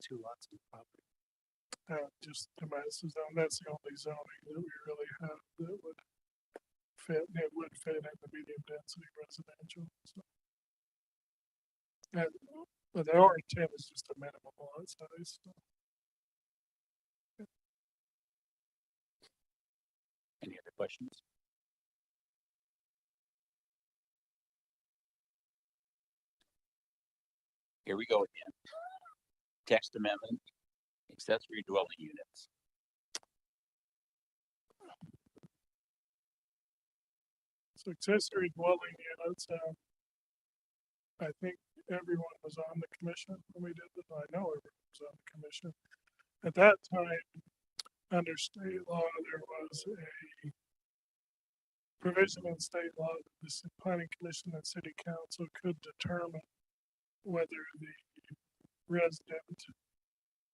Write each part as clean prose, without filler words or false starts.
2 lots of property. Just domestic zone. That's the only zoning that we really have that would fit. It would fit in the medium density residential. So. But the R10 is just a minimum lot size. So. Any other questions? Here we go again. Text amendment, accessory dwelling units. So accessory dwelling units, I think everyone was on the commission when we did this. I know everyone was on the commission. At that time, under state law, there was a provision in state law that the planning commission and city council could determine whether the resident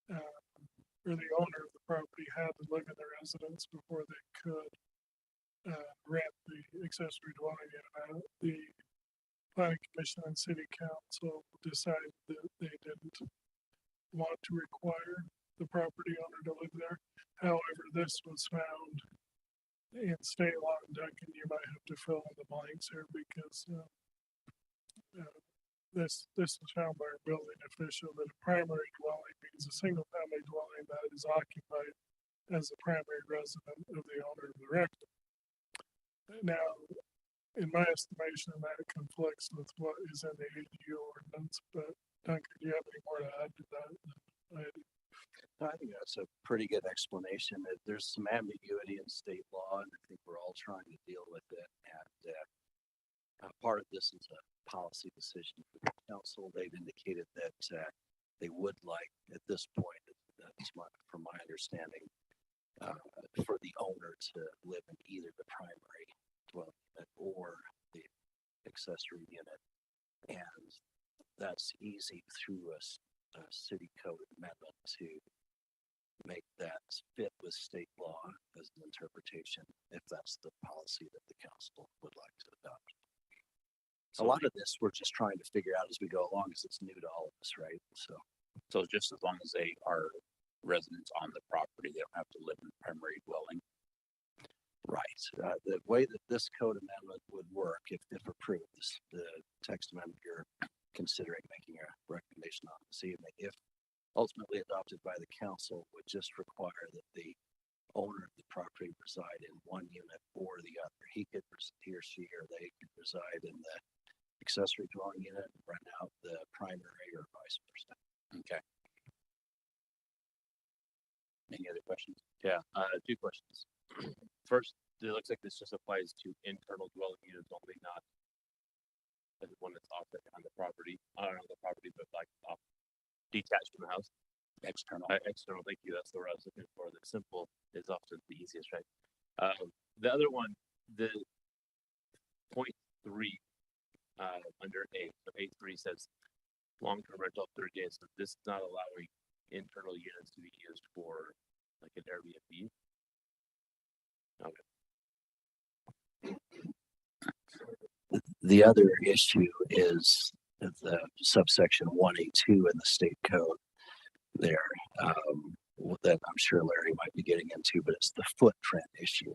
or the owner of the property had to live in the residence before they could rent the accessory dwelling unit out. The planning commission and city council decided that they didn't want to require the property owner to live there. However, this was found in state law, and Duncan, you might have to fill in the blanks here because this was found by a building official that a primary dwelling means a single family dwelling that is occupied as the primary resident of the owner of the rectum. Now, in my estimation, that conflicts with what is in the ADU ordinance, but Duncan, do you have any more to add to that? I think that's a pretty good explanation. There's some ambiguity in state law, and I think we're all trying to deal with it. And part of this is a policy decision for the council. They've indicated that they would like, at this point, from my understanding, for the owner to live in either the primary dwelling unit or the accessory unit, and that's easy through a city code amendment to make that fit with state law as an interpretation, if that's the policy that the council would like to adopt. So a lot of this we're just trying to figure out as we go along, because it's new to all of us, right? So just as long as they are residents on the property, they don't have to live in the primary dwelling. Right. The way that this code amendment would work, if approved, the text amendment you're considering making a recommendation on this evening, if ultimately adopted by the council, would just require that the owner of the property reside in one unit or the other. He or she or they could reside in the accessory dwelling unit and rent out the primary, or vice versa. Okay. Any other questions? Yeah, 2 questions. First, it looks like this just applies to internal dwelling units only, not the one that's off on the property. I don't know the property, but like off, detached from the house. External. External. Thank you. That's the word I was looking for. The simple is often the easiest, right? The other one, the 0.3 under A. So A3 says long-term rental of 30 days. So this is not allowing internal units to be used for like an Airbnb. Okay. The other issue is the subsection 1A2 in the state code there, that I'm sure Larry might be getting into, but it's the footprint issue.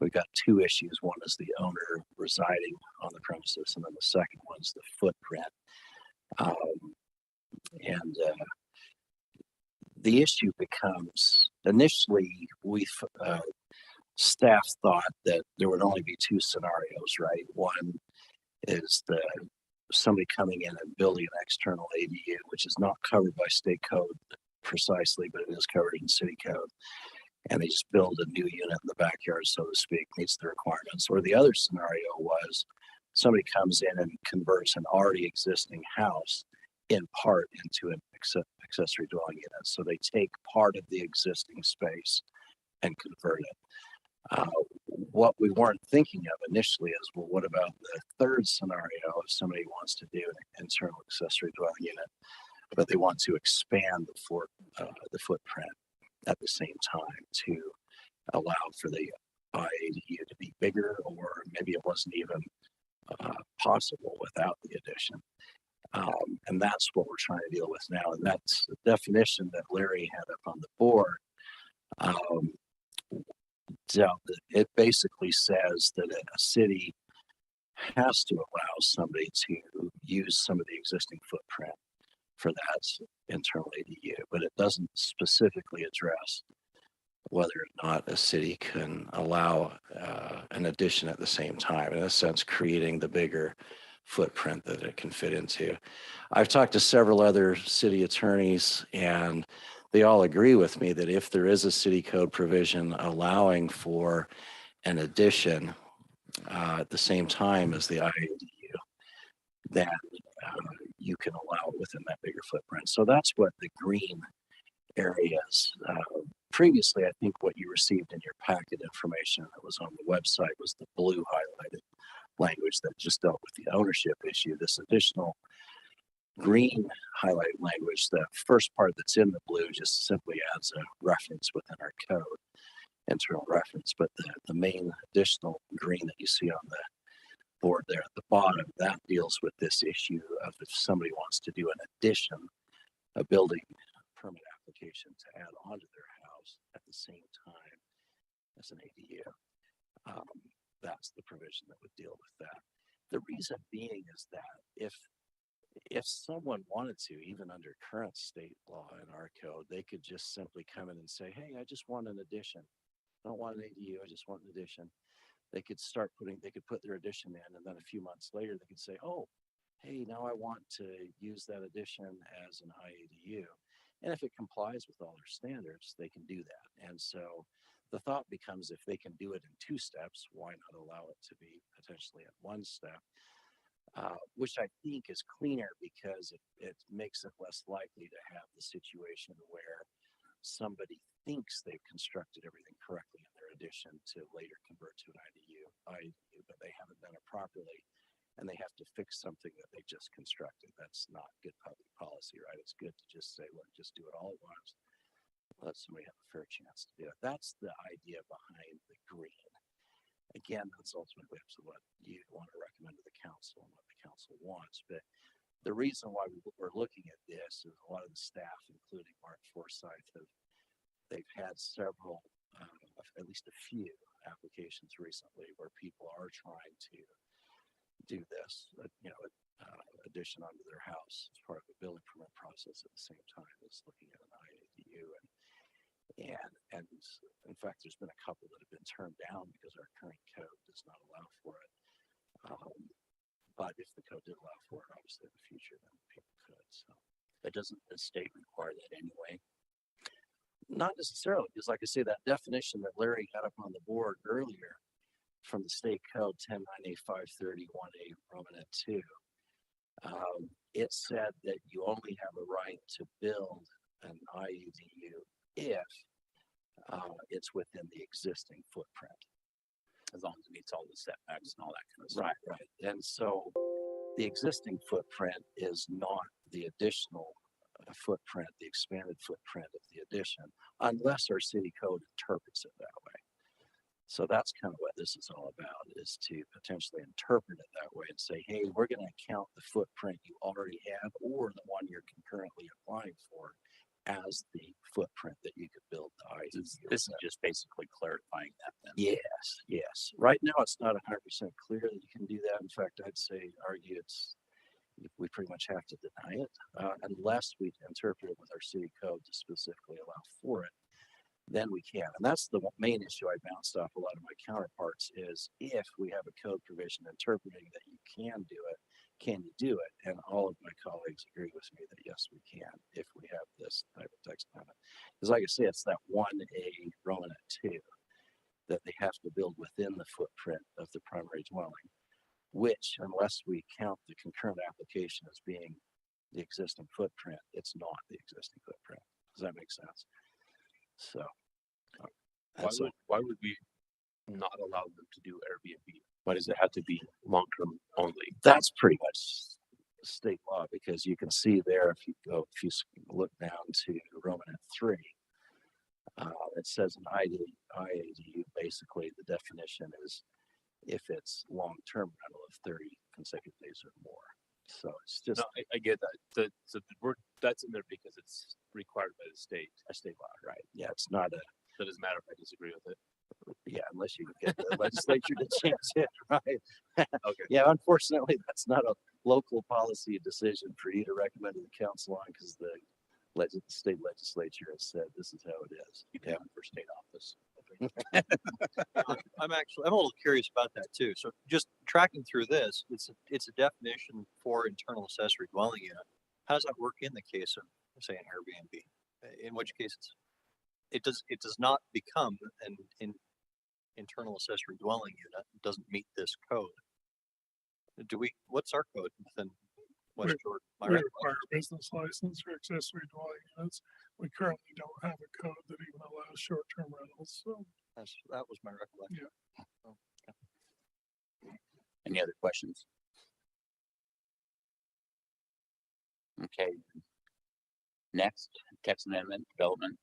We've got 2 issues. One is the owner residing on the premises, and then the second one is the footprint. The issue becomes, initially, staff thought that there would only be 2 scenarios, right? One is somebody coming in and building an external ADU, which is not covered by state code precisely, but it is covered in city code. And they just build a new unit in the backyard, so to speak, meets the requirements. Or the other scenario was somebody comes in and converts an already existing house in part into an accessory dwelling unit. So they take part of the existing space and convert it. What we weren't thinking of initially is, well, what about the third scenario if somebody wants to do an internal accessory dwelling unit, but they want to expand the footprint at the same time to allow for the IADU to be bigger, or maybe it wasn't even possible without the addition. And that's what we're trying to deal with now. And that's the definition that Larry had up on the board. Um, it basically says that a city has to allow somebody to use some of the existing footprint for that internal ADU, but it doesn't specifically address whether or not a city can allow an addition at the same time, in a sense, creating the bigger footprint that it can fit into. I've talked to several other city attorneys, and they all agree with me that if there is a city code provision allowing for an addition at the same time as the IADU, then you can allow it within that bigger footprint. So that's what the green areas. Previously, I think what you received in your packet information that was on the website was the blue highlighted language that just dealt with the ownership issue. This additional green highlighted language, the first part that's in the blue just simply adds a reference within our code, internal reference, but the main additional green that you see on the board there at the bottom, that deals with this issue of if somebody wants to do an addition, a building permit application to add onto their house at the same time as an ADU. That's the provision that would deal with that. The reason being is that if someone wanted to, even under current state law in our code, they could just simply come in and say, hey, I just want an addition. I don't want an ADU, I just want an addition. They could put their addition in, and then a few months later, they could say, oh, hey, now I want to use that addition as an IADU. And if it complies with all their standards, they can do that. And so the thought becomes, if they can do it in 2 steps, why not allow it to be potentially at 1 step? Which I think is cleaner because it makes it less likely to have the situation where somebody thinks they've constructed everything correctly in their addition to later convert to an IADU, but they haven't done it properly, and they have to fix something that they just constructed. That's not good public policy, right? It's good to just say, look, just do it all at once. Let somebody have a fair chance to do it. That's the idea behind the green. Again, that's ultimately up to what you want to recommend to the council and what the council wants. But the reason why we're looking at this is a lot of the staff, including Mark Forsyth, they've had several, at least a few applications recently where people are trying to do this, addition onto their house as part of the building permit process at the same time as looking at an IADU. And in fact, there's been a couple that have been turned down because our current code does not allow for it. But if the code did allow for it, obviously in the future, then people could. So, But doesn't the state require that anyway? not necessarily, because like I say, that definition that Larry had up on the board earlier from the state code 1098-530-1A Romanet 2, it said that you only have a right to build an IUDU if it's within the existing footprint. As long as it meets all the setbacks and all that kind of stuff. Right. And so the existing footprint is not the additional footprint, the expanded footprint of the addition, unless our city code interprets it that way. So that's kind of what this is all about, is to potentially interpret it that way and say, hey, we're going to count the footprint you already have or the one you're concurrently applying for as the footprint that you could build the IUDU. This is just basically clarifying that then. Yes. Right now, it's not 100% clear that you can do that. In fact, argue we pretty much have to deny it unless we interpret it with our city code to specifically allow for it. Then we can. And that's the main issue I bounced off a lot of my counterparts is if we have a code provision interpreting that you can do it, can you do it? And all of my colleagues agree with me that yes, we can if we have this type of text amendment. Because like I say, it's that 1A Romanet 2 that they have to build within the footprint of the primary dwelling, which unless we count the concurrent application as being the existing footprint, it's not the existing footprint. Does that make sense? So why would we not allow them to do Airbnb? Why does it have to be long-term only? that's pretty much state law, because you can see there, if you look down to Romanet 3, it says an IADU, basically the definition is if it's long-term rental of 30 consecutive days or more. So it's just No, I get that. That's in there because it's required by the state. a state law, right? Yeah, it's not a, So it doesn't matter if I disagree with it. yeah, unless you get the legislature to change it, right? Okay. Yeah, unfortunately, that's not a local policy decision for you to recommend to the council on, because the state legislature has said this is how it is. You can run for state office. I'm a little curious about that too. So just tracking through this, it's a definition for internal accessory dwelling unit. How does that work in the case of, say, an Airbnb? In which case it does not become an internal accessory dwelling unit. It doesn't meet this code. What's our code within West Jordan? We require a business license for accessory dwelling units. We currently don't have a code that even allows short-term rentals, so. That was my recollection. Any other questions? Okay. Next, text amendment, development,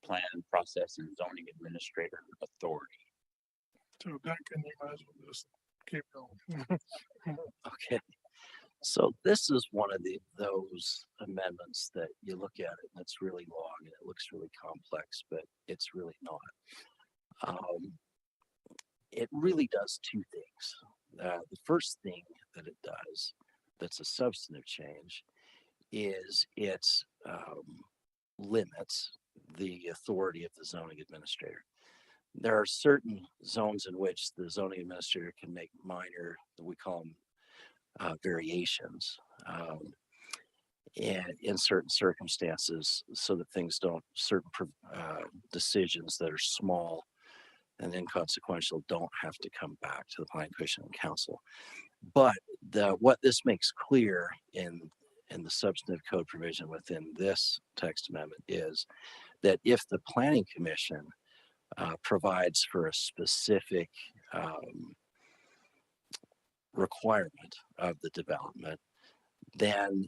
plan, process, and zoning administrator authority. So Duncan, you might as well just keep going. Okay. So this is one of those amendments that you look at it and it's really long and it looks really complex, but it's really not. It really does two things. The first thing that it does, that's a substantive change, is it limits the authority of the zoning administrator. There are certain zones in which the zoning administrator can make minor, we call them variations, and in certain circumstances, so that things don't, certain decisions that are small and inconsequential don't have to come back to the planning commission and council. But what this makes clear in the substantive code provision within this text amendment is that if the planning commission provides for a specific requirement of the development, then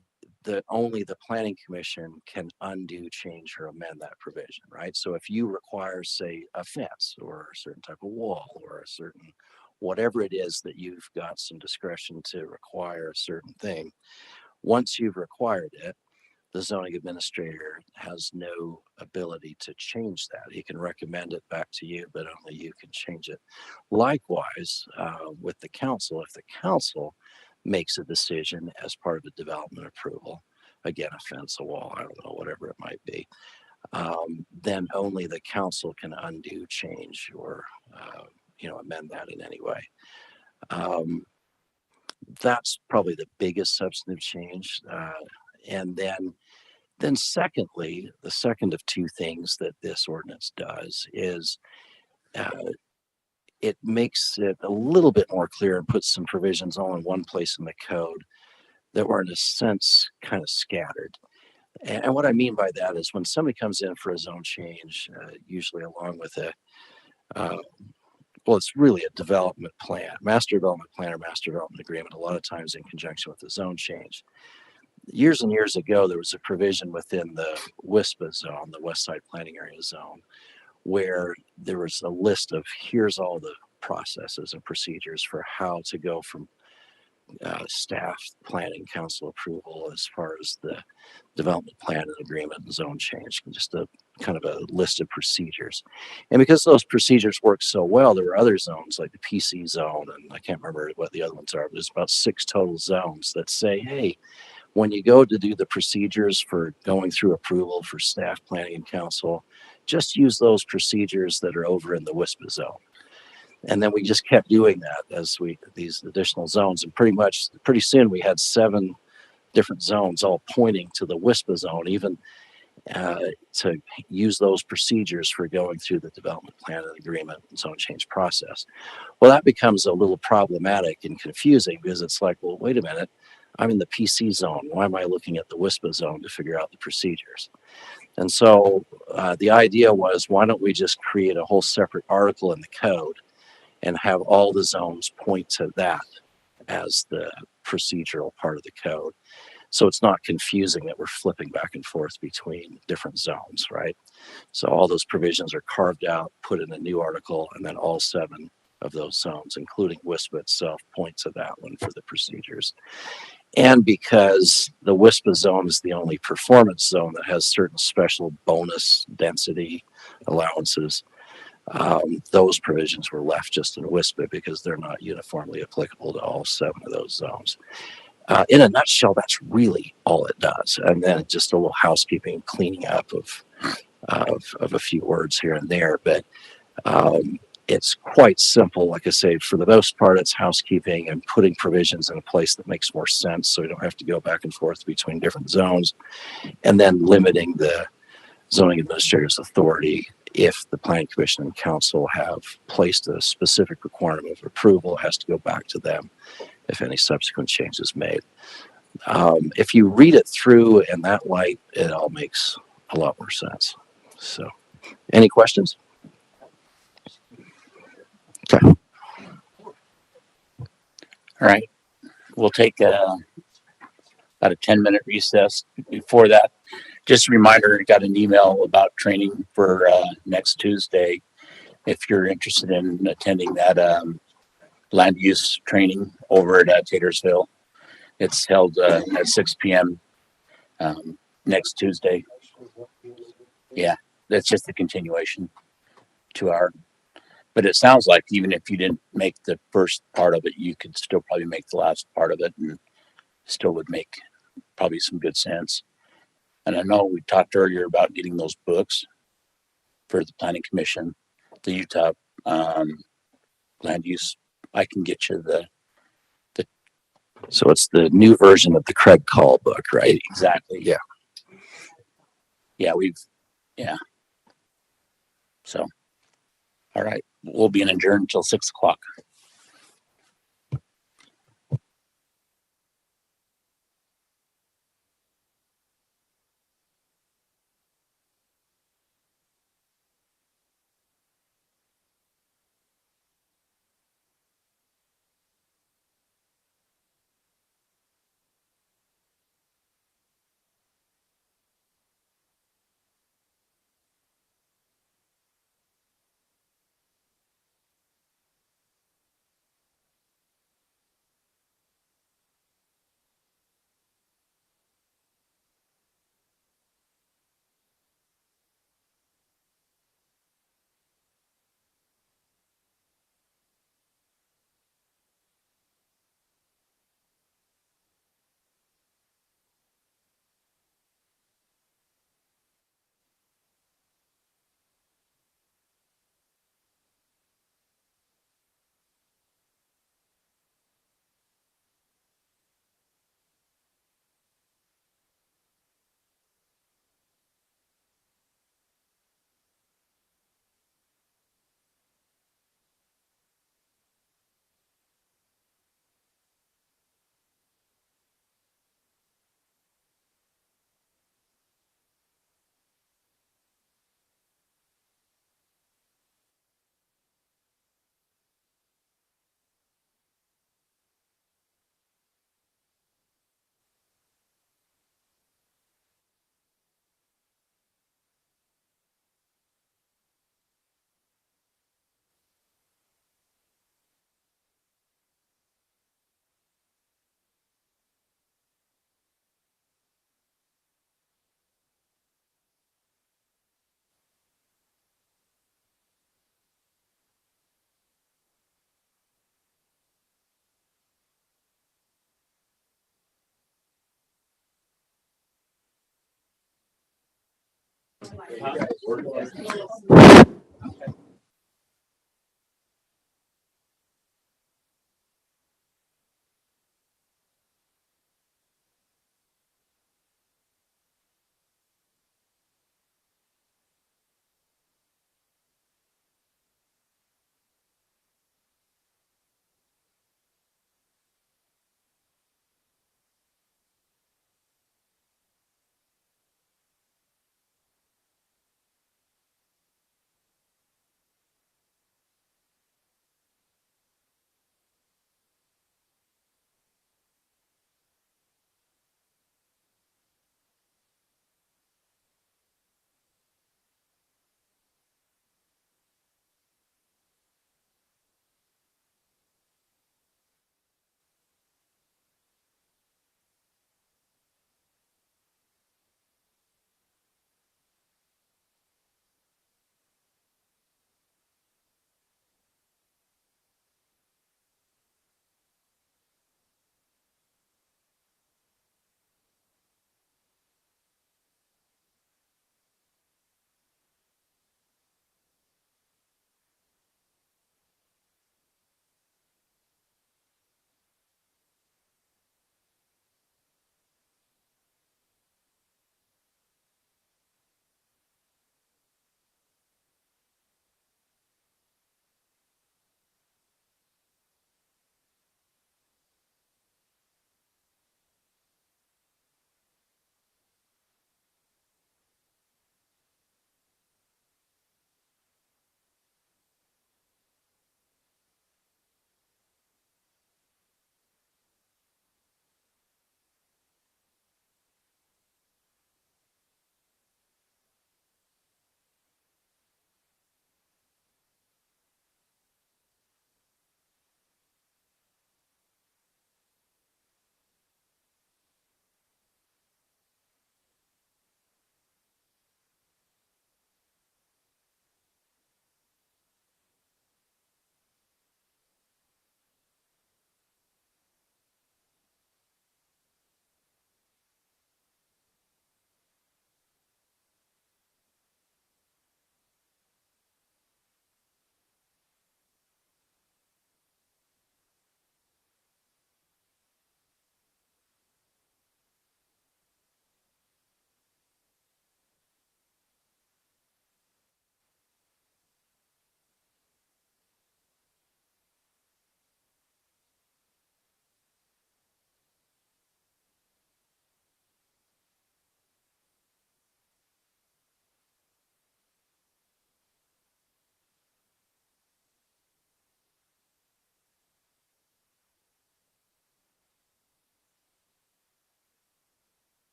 only the planning commission can undo, change, or amend that provision, right? So if you require, say, a fence or a certain type of wall or a certain, whatever it is that you've got some discretion to require a certain thing, once you've required it, the zoning administrator has no ability to change that. He can recommend it back to you, but only you can change it. Likewise, with the council, if the council makes a decision as part of a development approval, again, a fence, a wall, I don't know, whatever it might be, then only the council can undo, change, or amend that in any way. That's probably the biggest substantive change. And then secondly, the second of two things that this ordinance does is it makes it a little bit more clear and puts some provisions all in one place in the code that were in a sense kind of scattered. And what I mean by that is when somebody comes in for a zone change, usually along with it's really a development plan, master development plan or master development agreement, a lot of times in conjunction with the zone change. Years and years ago, there was a provision within the WISPA zone, the West Side Planning Area Zone, where there was a list of here's all the processes and procedures for how to go from staff planning, council approval, as far as the development plan and agreement and zone change, just a kind of a list of procedures. And because those procedures work so well, there were other zones like the PC zone, and I can't remember what the other ones are, but there's about 6 total zones that say, hey, when you go to do the procedures for going through approval for staff planning and council, just use those procedures that are over in the WISPA zone. And then we just kept doing that as these additional zones, and pretty soon we had 7 different zones all pointing to the WISPA zone, even to use those procedures for going through the development plan and agreement and zone change process. Well, that becomes a little problematic and confusing because it's like, well, wait a minute, I'm in the PC zone. Why am I looking at the WISPA zone to figure out the procedures? And so the idea was, why don't we just create a whole separate article in the code and have all the zones point to that as the procedural part of the code. So it's not confusing that we're flipping back and forth between different zones, right? So all those provisions are carved out, put in a new article, and then all 7 of those zones, including WISPA itself, point to that one for the procedures. And because the WISPA zone is the only performance zone that has certain special bonus density allowances, those provisions were left just in WISPA because they're not uniformly applicable to all 7 of those zones. In a nutshell, that's really all it does. And then just a little housekeeping, cleaning up of a few words here and there. But it's quite simple. Like I say, for the most part, it's housekeeping and putting provisions in a place that makes more sense so we don't have to go back and forth between different zones, and then limiting the zoning administrator's authority. If the planning commission and council have placed a specific requirement of approval, it has to go back to them if any subsequent change is made. If you read it through in that light, it all makes a lot more sense. So, any questions? Okay. All right, we'll take about a 10-minute recess. Before that, just a reminder, I got an email about training for next Tuesday. If you're interested in attending that land use training over at Taylorsville, it's held at 6 p.m. Next Tuesday. Yeah, that's just a continuation, 2-hour. But it sounds like even if you didn't make the first part of it, you could still probably make the last part of it and still would make probably some good sense. And I know we talked earlier about getting those books for the planning commission, the Utah land use. I can get you the So it's the new version of the Craig Call book, right? exactly. Yeah. Yeah, yeah. So, all right, we'll be in adjourned until 6 o'clock.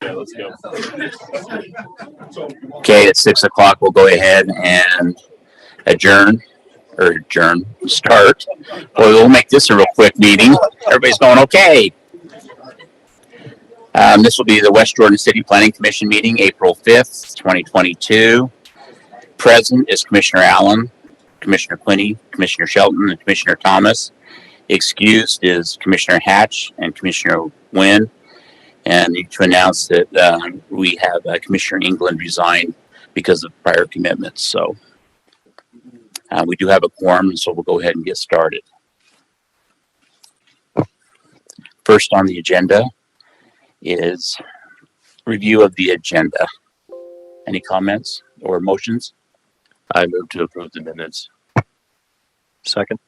Okay, let's go. Okay, at 6 o'clock, we'll go ahead and start. Well, we'll make this a real quick meeting. Everybody's going okay. This will be the West Jordan City Planning Commission meeting, April 5th, 2022. Present is Commissioner Allen, Commissioner Quinney, Commissioner Shelton, and Commissioner Thomas. Excused is Commissioner Hatch and Commissioner Wynn. And need to announce that we have Commissioner England resigned because of prior commitments. So we do have a quorum, so we'll go ahead and get started. First on the agenda is review of the agenda. Any comments or motions? I move to approve the minutes. Second.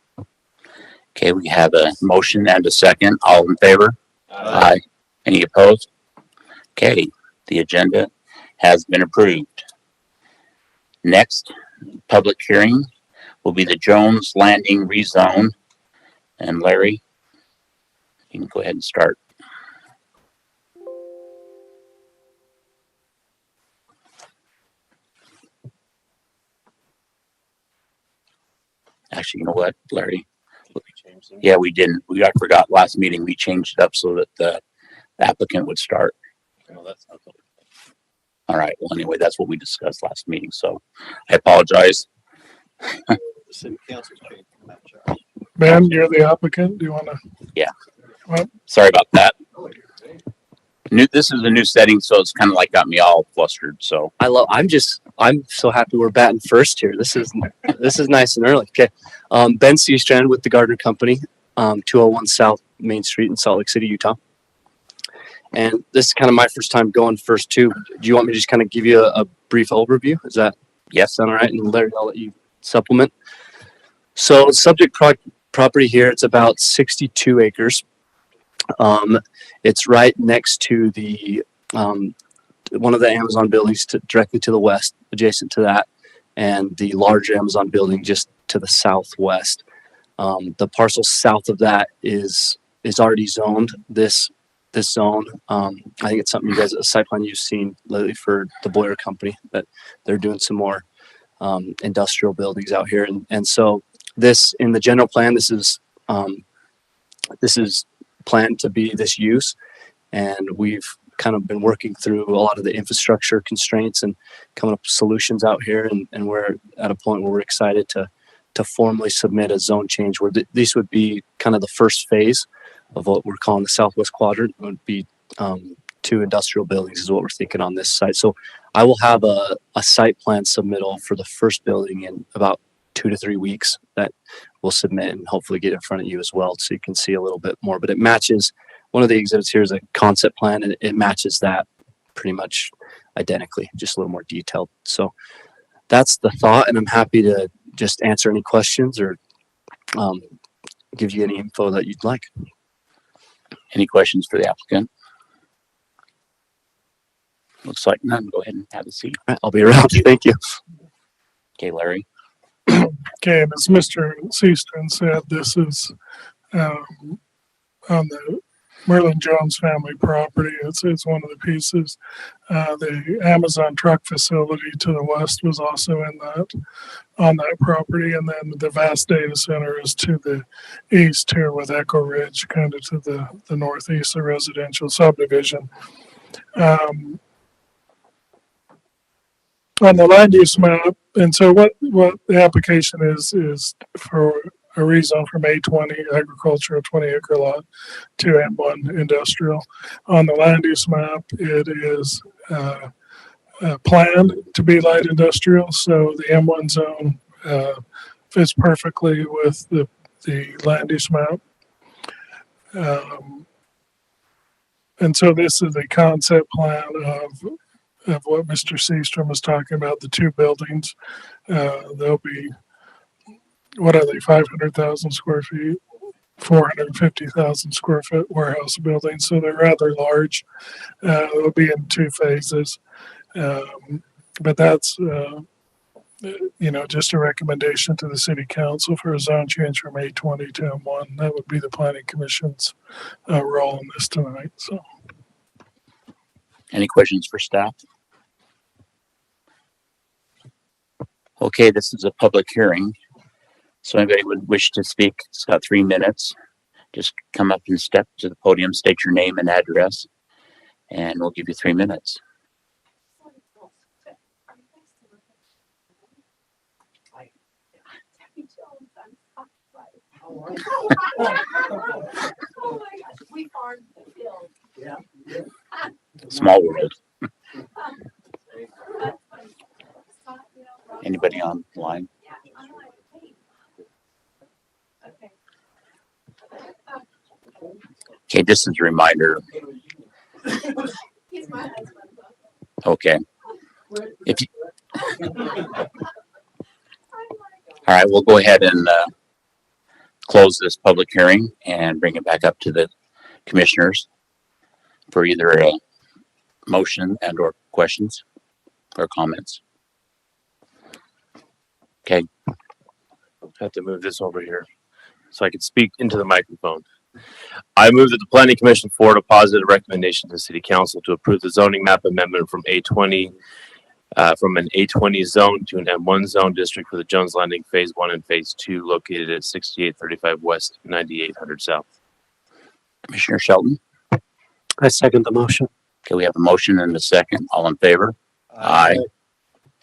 Okay, we have a motion and a second. All in favor? Aye. Any opposed? Okay, the agenda has been approved. Next, public hearing will be the Jones Landing rezone. And Larry, you can go ahead and start. Actually, you know what, Larry? Yeah, we didn't. I forgot last meeting. We changed it up so that the applicant would start. No, that's not the. All right. Well, anyway, that's what we discussed last meeting. So I apologize. The city council's changed that, Charles. Ben, you're the applicant. Do you want to? Sorry about that. This is a new setting, so it's kind of like got me all flustered. So I'm so happy we're batting first here. This is nice and early. Okay. Ben Seastrand with the Gardner Company, 201 South Main Street in Salt Lake City, Utah. And this is kind of my first time going first too. Do you want me to just kind of give you a brief overview? Is that sound all right? And Larry, I'll let you supplement. So subject property here, it's about 62 acres. It's right next to the one of the Amazon buildings directly to the west, adjacent to that, and the large Amazon building just to the southwest. The parcel south of that is already zoned. This zone, I think it's something you guys at the site plan you've seen lately for the Boyer Company, that they're doing some more industrial buildings out here, and so this in the general plan, this is planned to be this use, and we've kind of been working through a lot of the infrastructure constraints and coming up with solutions out here, and we're at a point where we're excited to formally submit a zone change where this would be kind of the first phase of what we're calling the southwest quadrant. It would be 2 industrial buildings is what we're thinking on this site. So I will have a site plan submittal for the first building in about 2 to 3 weeks that we'll submit and hopefully get in front of you as well, so you can see a little bit more. But it matches, one of the exhibits here is a concept plan, and it matches that pretty much identically, just a little more detailed. So that's the thought, and I'm happy to just answer any questions or give you any info that you'd like. any questions for the applicant? Looks like none. Go ahead and have a seat. All right, I'll be around. Thank you. Okay, Larry. Okay, and as Mr. Seastern said, this is on the Merlin Jones family property. It's one of the pieces. The Amazon truck facility to the west was also on that property, and then the vast data center is to the east here with Echo Ridge, kind of to the northeast, the residential subdivision. On the land use map, and so what the application is for a rezone from A20 agricultural 20-acre lot to M1 industrial. On the land use map, it is planned to be light industrial, so the M1 zone fits perfectly with the land use map. And so this is a concept plan of what Mr. Seastrom was talking about, the 2 buildings. They'll be, what are they, 500,000 square feet, 450,000 square foot warehouse buildings. So they're rather large. They'll be in 2 phases. But that's, just a recommendation to the city council for a zone change from A20 to M1. That would be the planning commission's role in this tonight. So. Any questions for staff? Okay, this is a public hearing. So anybody would wish to speak, it's got 3 minutes. Just come up and step to the podium, state your name and address, and we'll give you 3 minutes. Small world. Anybody online? Okay, just as a reminder. Okay. If you, all right, we'll go ahead and close this public hearing and bring it back up to the commissioners for either a motion and or questions or comments. Okay. I have to move this over here so I can speak into the microphone. I move that the Planning Commission forward a positive recommendation to City Council to approve the zoning map amendment from A20, from an A20 zone to an M1 zone district for the Jones Landing Phase 1 and Phase 2 located at 6835 West, 9800 South. Commissioner Shelton. I second the motion. Okay, we have a motion and a second. All in favor? Aye.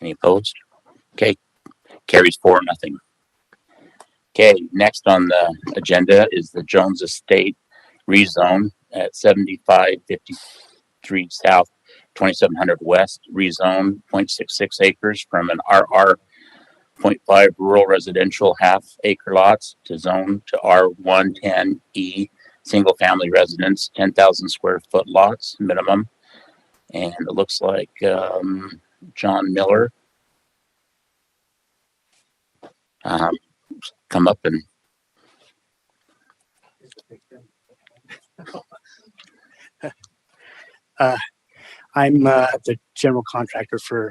Any opposed? Okay, carries 4-0. Okay, next on the agenda is the Jones Estate rezone at 7553 South, 2700 West, rezone 0.66 acres from an RR 0.5 rural residential half-acre lots to zone to R110E single family residence, 10,000 square foot lots minimum. And it looks like John Miller come up and I'm the general contractor for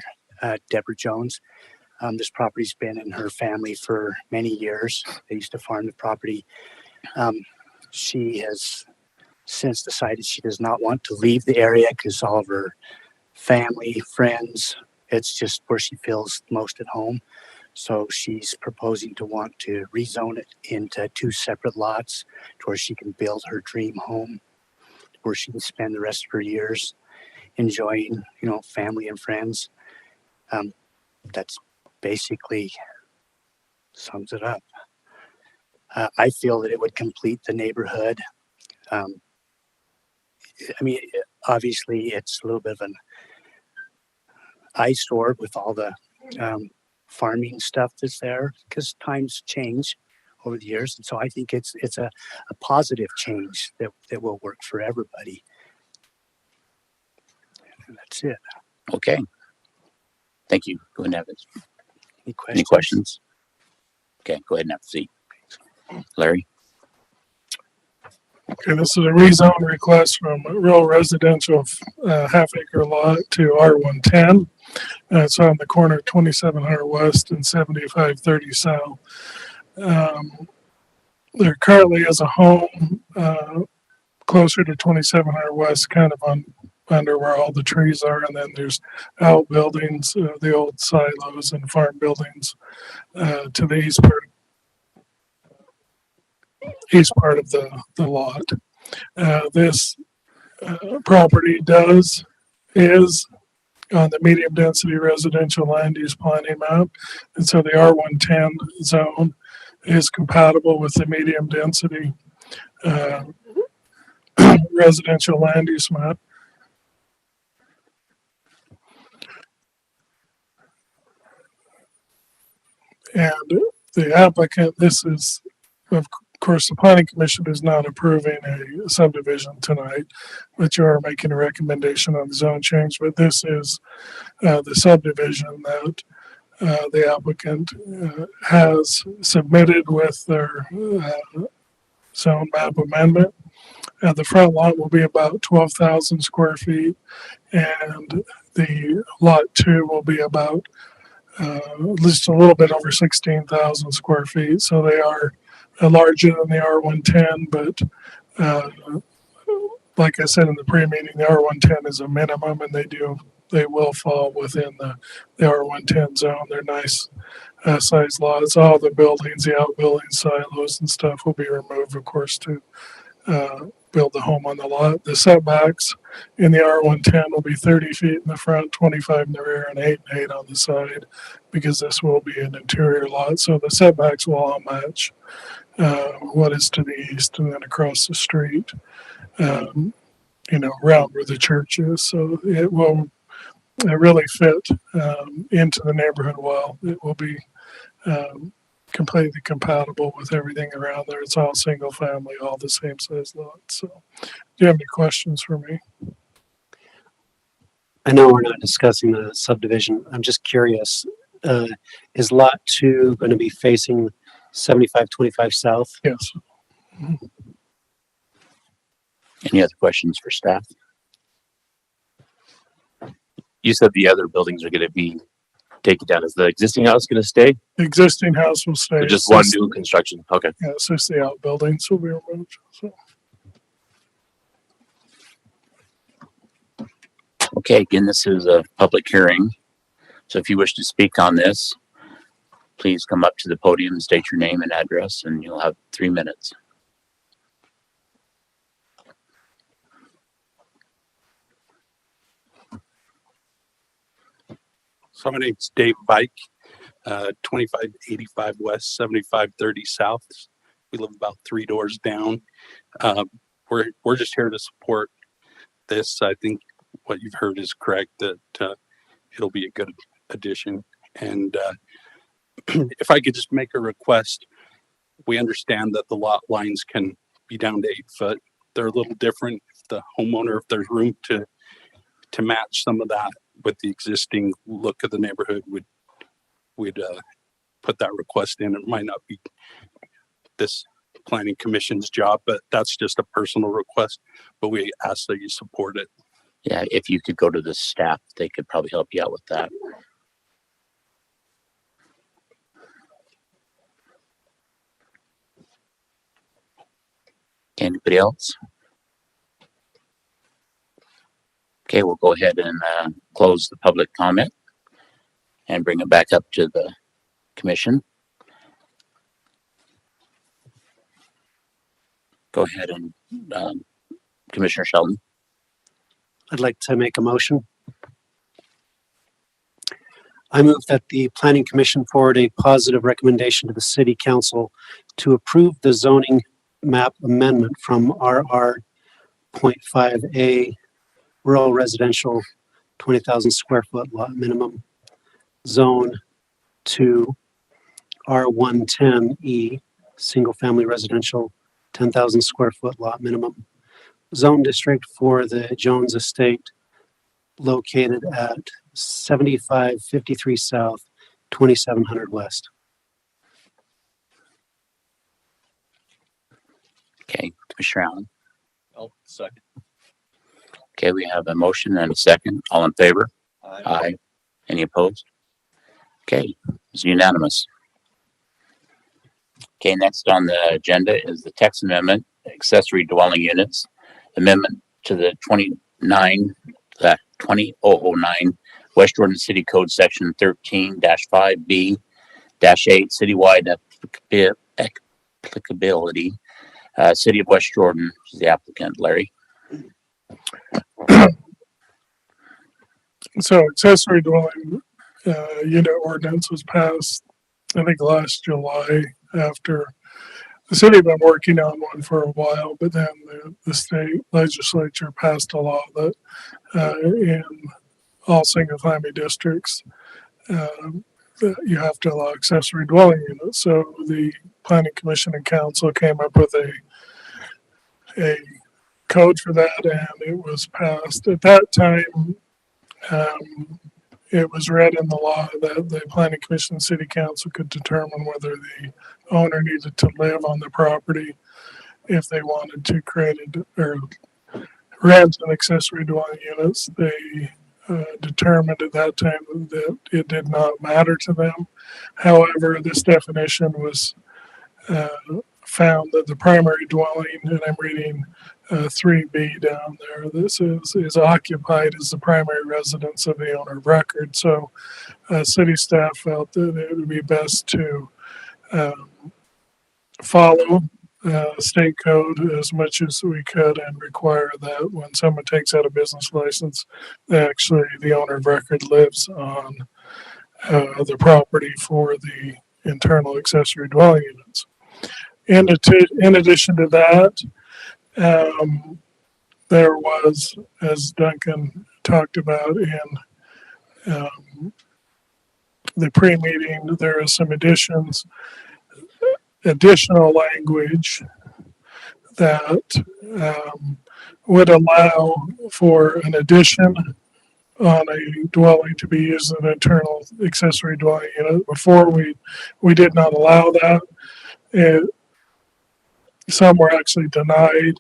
Deborah Jones. This property's been in her family for many years. They used to farm the property. She has since decided she does not want to leave the area because all of her family, friends, it's just where she feels most at home. So she's proposing to want to rezone it into 2 separate lots to where she can build her dream home, where she can spend the rest of her years enjoying, family and friends. That's basically sums it up. I feel that it would complete the neighborhood. Obviously it's a little bit of an eyesore with all the farming stuff that's there because times change over the years. And so I think it's a positive change that will work for everybody. And that's it. okay. Thank you. Go ahead and have it. Any Any questions? Okay, go ahead and have a seat. Larry? Okay, this is a rezone request from a rural residential half-acre lot to R110. It's on the corner of 2700 West and 7530 South. There currently is a home closer to 2700 West, kind of under where all the trees are, and then there's outbuildings, the old silos and farm buildings to the east part of the lot. This property is on the medium density residential land use planning map, and so the R110 zone is compatible with the medium density residential land use map. And the applicant, this is, of course, the planning commission is not approving a subdivision tonight, but you are making a recommendation on the zone change. But this is the subdivision that the applicant has submitted with their zone map amendment. The front lot will be about 12,000 square feet, and the lot 2 will be about just a little bit over 16,000 square feet. So they are larger than the R110, but like I said in the pre-meeting, the R110 is a minimum, and they will fall within the R110 zone. They're nice size lots. All the buildings, the outbuildings, silos and stuff will be removed, of course, to build the home on the lot. The setbacks in the R110 will be 30 feet in the front, 25 in the rear, and 8 and 8 on the side, because this will be an interior lot. So the setbacks will all match what is to the east and then across the street, around where the church is. So it will really fit into the neighborhood well. It will be completely compatible with everything around there. It's all single family, all the same size lots. So, do you have any questions for me? I know we're not discussing the subdivision. I'm just curious, is lot 2 going to be facing 7525 south? Yes. Any other questions for staff? You said the other buildings are going to be taken down. Is the existing house going to stay? The existing house will stay. So just one new construction. Okay. Yeah, it's just the outbuildings will be removed. So. Okay, again, this is a public hearing. So if you wish to speak on this, please come up to the podium, state your name and address, and you'll have 3 minutes. So my name's Dave Bike, 2585 West, 7530 South. We live about 3 doors down. We're just here to support this. I think what you've heard is correct, that it'll be a good addition. And if I could just make a request, we understand that the lot lines can be down to 8 foot. They're a little different. If the homeowner, if there's room to match some of that with the existing look of the neighborhood, we'd put that request in. It might not be this planning commission's job, but that's just a personal request. But we ask that you support it. Yeah, if you could go to the staff, they could probably help you out with that. Anybody else? Okay, we'll go ahead and close the public comment and bring it back up to the commission. Go ahead and Commissioner Sheldon. I'd like to make a motion. I move that the Planning Commission forward a positive recommendation to the City Council to approve the zoning map amendment from RR.5A rural residential 20,000 square foot lot minimum zone to R110E single family residential 10,000 square foot lot minimum zone district for the Jones Estate located at 7553 South, 2700 West. Okay, Commissioner Allen. Oh, second. Okay, we have a motion and a second. All in favor? Aye. Any opposed? Okay, it's unanimous. Okay, next on the agenda is the text amendment, accessory dwelling units, amendment to the 2009 West Jordan City Code Section 13-5B-8 citywide applicability. City of West Jordan is the applicant, Larry. So accessory dwelling unit ordinance was passed, I think, last July, after the city had been working on one for a while, but then the state legislature passed a law that in all single family districts that you have to allow accessory dwelling units. So the Planning Commission and Council came up with a code for that, and it was passed. At that time, it was read in the law that the Planning Commission and City Council could determine whether the owner needed to live on the property if they wanted to create or rent an accessory dwelling units. They determined at that time that it did not matter to them. However, this definition was found that the primary dwelling, and I'm reading 3B down there, this is occupied as the primary residence of the owner of record. So city staff felt that it would be best to um, follow state code as much as we could and require that when someone takes out a business license, actually the owner of record lives on the property for the internal accessory dwelling units. In addition to that, there was, as Duncan talked about in the pre-meeting, there is some additional language that would allow for an addition on a dwelling to be used as an internal accessory dwelling unit. Before we did not allow that. Some were actually denied,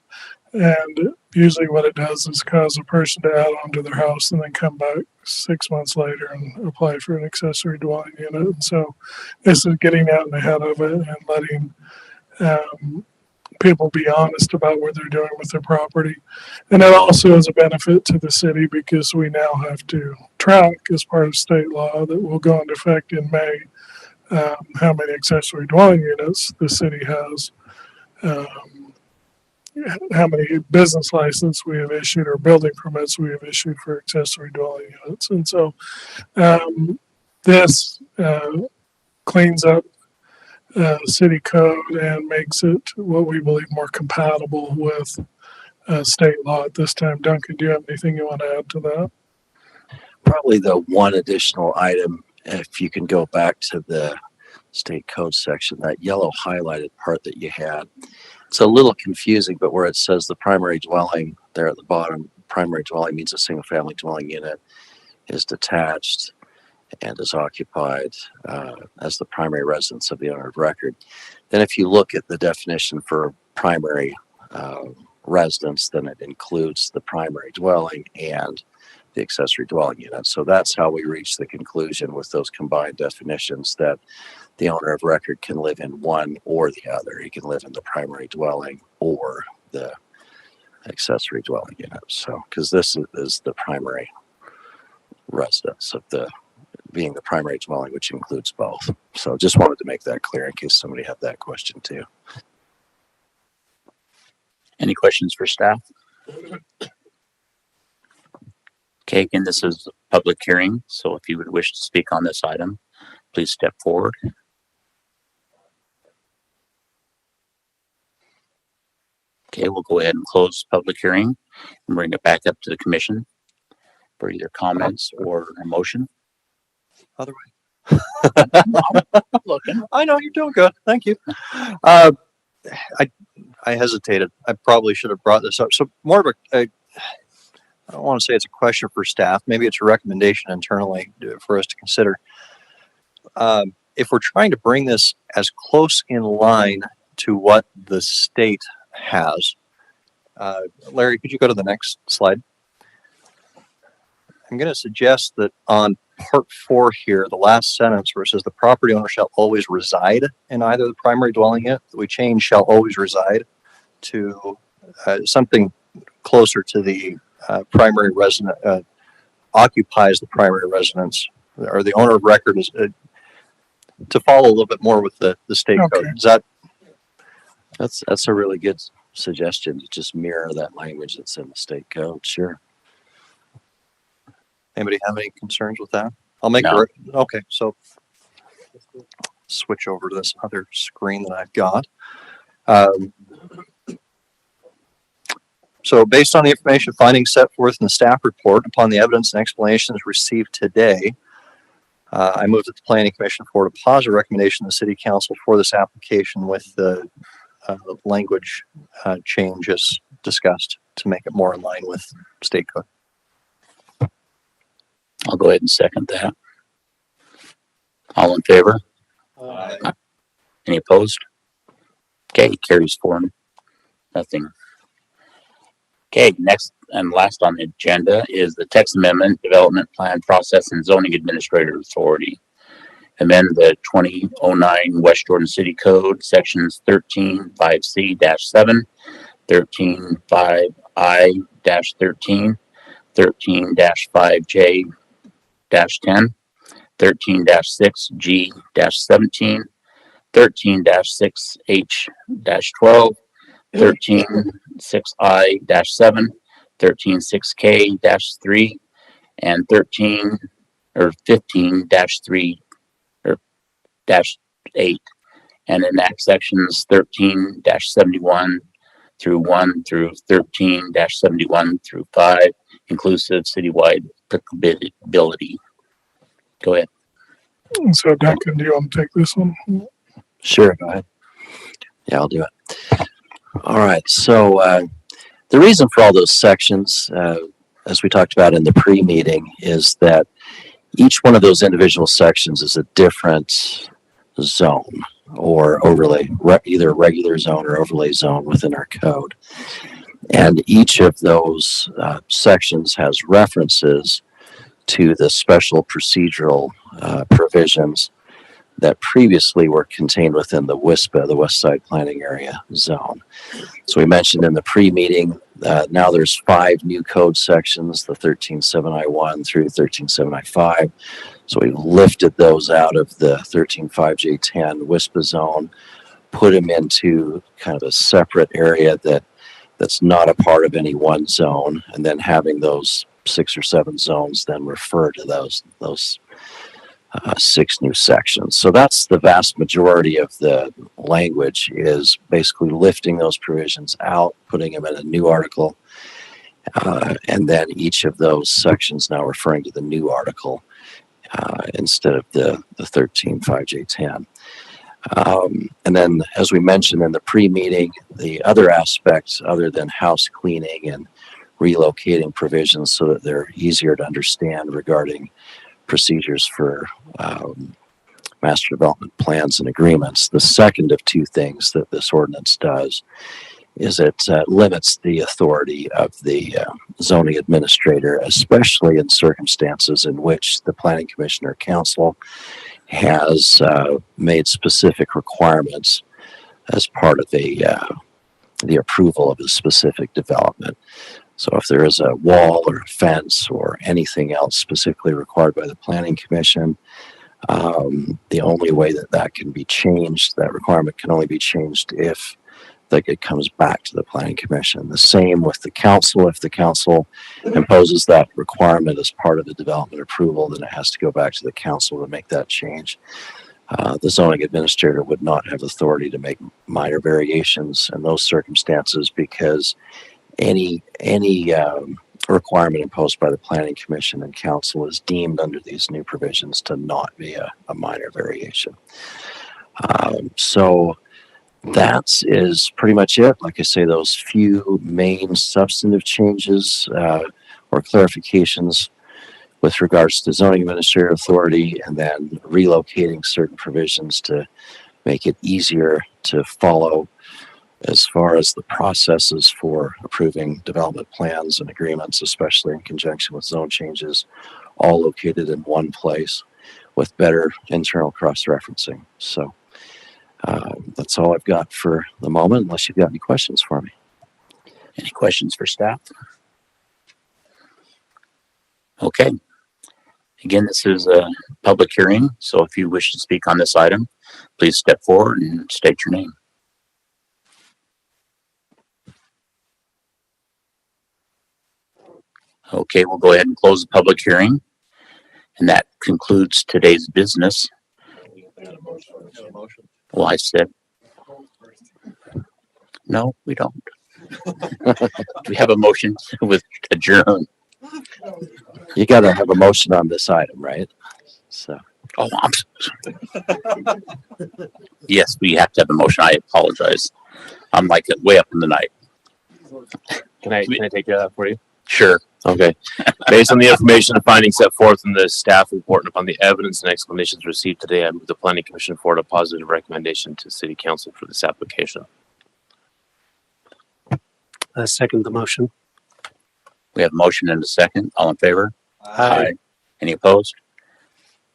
and usually what it does is cause a person to add on to their house and then come back 6 months later and apply for an accessory dwelling unit. And so this is getting out ahead of it and letting people be honest about what they're doing with their property. And it also is a benefit to the city because we now have to track, as part of state law that will go into effect in May, how many accessory dwelling units the city has, how many business licenses we have issued or building permits we have issued for accessory dwelling units. And so this cleans up city code and makes it what we believe more compatible with state law at this time. Duncan, do you have anything you want to add to that? Probably the one additional item, if you can go back to the state code section, that yellow highlighted part that you had. It's a little confusing, but where it says the primary dwelling there at the bottom, primary dwelling means a single family dwelling unit is detached and is occupied as the primary residence of the owner of record. Then if you look at the definition for primary residence, then it includes the primary dwelling and the accessory dwelling unit. So that's how we reach the conclusion with those combined definitions that the owner of record can live in one or the other. He can live in the primary dwelling or the accessory dwelling unit. So, because this is the primary residence of the being the primary dwelling, which includes both. So just wanted to make that clear in case somebody had that question too. Any questions for staff? Okay, again, this is a public hearing, so if you would wish to speak on this item, please step forward. Okay, we'll go ahead and close public hearing and bring it back up to the commission for either comments or a motion. Other way. Looking. I know you're doing good. Thank you. I hesitated. I probably should have brought this up. So more of I don't want to say it's a question for staff. Maybe it's a recommendation internally for us to consider. If we're trying to bring this as close in line to what the state has, Larry, could you go to the next slide? I'm going to suggest that on part 4 here, the last sentence where it says the property owner shall always reside in either the primary dwelling unit, we change shall always reside to something closer to the primary resident, occupies the primary residence, or the owner of record is to follow a little bit more with the state code. Is that? That's a really good suggestion to just mirror that language that's in the state code. Sure. Anybody have any concerns with that? I'll make No. okay. So switch over to this other screen that I've got. So based on the information findings set forth in the staff report, upon the evidence and explanations received today, I move that the Planning Commission forward a positive recommendation to the City Council for this application with the language changes discussed to make it more in line with state code. I'll go ahead and second that. All in favor? Any opposed? Okay, carries 4-0. Okay, next and last on the agenda is the text amendment, development plan process and zoning administrator authority. amend the 2009 West Jordan City Code, sections 13.5C-7, 13.5I-13, 13-5J-10, 13-6G-17, 13-6H-12, 13-6I-7, 13-6K-3, and 15-3 or -8, and enact sections 13-71 through 1 through 13-71 through 5, inclusive citywide applicability. Go ahead. So Duncan, do you want to take this one? Sure, go ahead. Yeah, I'll do it. All right, so the reason for all those sections, as we talked about in the pre-meeting, is that each one of those individual sections is a different zone or overlay, either regular zone or overlay zone within our code. And each of those sections has references to the special procedural provisions that previously were contained within the WISPA, the West Side Planning Area Zone. So we mentioned in the pre-meeting, now there's 5 new code sections, the 13.7I1 through 13.7I5. So we lifted those out of the 13.5J10 WISPA zone, put them into kind of a separate area that's not a part of any one zone, and then having those 6 or 7 zones then refer to those 6 new sections. So that's the vast majority of the language, is basically lifting those provisions out, putting them in a new article, and then each of those sections now referring to the new article instead of the 13.5J10. And then, as we mentioned in the pre-meeting, the other aspects other than house cleaning and relocating provisions so that they're easier to understand regarding procedures for master development plans and agreements. The second of 2 things that this ordinance does is it limits the authority of the zoning administrator, especially in circumstances in which the planning commission or council has made specific requirements as part of the approval of a specific development. So if there is a wall or a fence or anything else specifically required by the planning commission, the only way that can be changed, that requirement can only be changed if it comes back to the planning commission. The same with the council. If the council imposes that requirement as part of the development approval, then it has to go back to the council to make that change. The zoning administrator would not have authority to make minor variations in those circumstances, because any requirement imposed by the planning commission and council is deemed under these new provisions to not be a minor variation. So that is pretty much it. Like I say, those few main substantive changes or clarifications with regards to zoning administrator authority, and then relocating certain provisions to make it easier to follow as far as the processes for approving development plans and agreements, especially in conjunction with zone changes, all located in one place with better internal cross-referencing. So that's all I've got for the moment, unless you've got any questions for me. Any questions for staff? Okay. Again, this is a public hearing, so if you wish to speak on this item, please step forward and state your name. Okay, we'll go ahead and close the public hearing, and that concludes today's business. Well, I said, no, we don't. Do we have a motion with adjourn? You got to have a motion on this item, right? So. Oh, yes, we have to have a motion. I apologize. I'm like way up in the night. Can I take care of that for you? Sure. Okay. Based on the information and findings set forth in the staff report and upon the evidence and explanations received today, I move the planning commission forward a positive recommendation to city council for this application. Second the motion. We have a motion and a second. All in favor? Aye. Any opposed?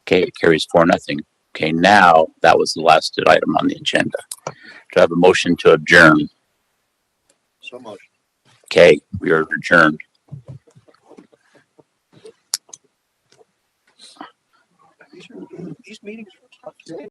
Okay, it carries 4-0. Okay, now that was the last item on the agenda. Do I have a motion to adjourn? So much. Okay, we are adjourned. These meetings are tough.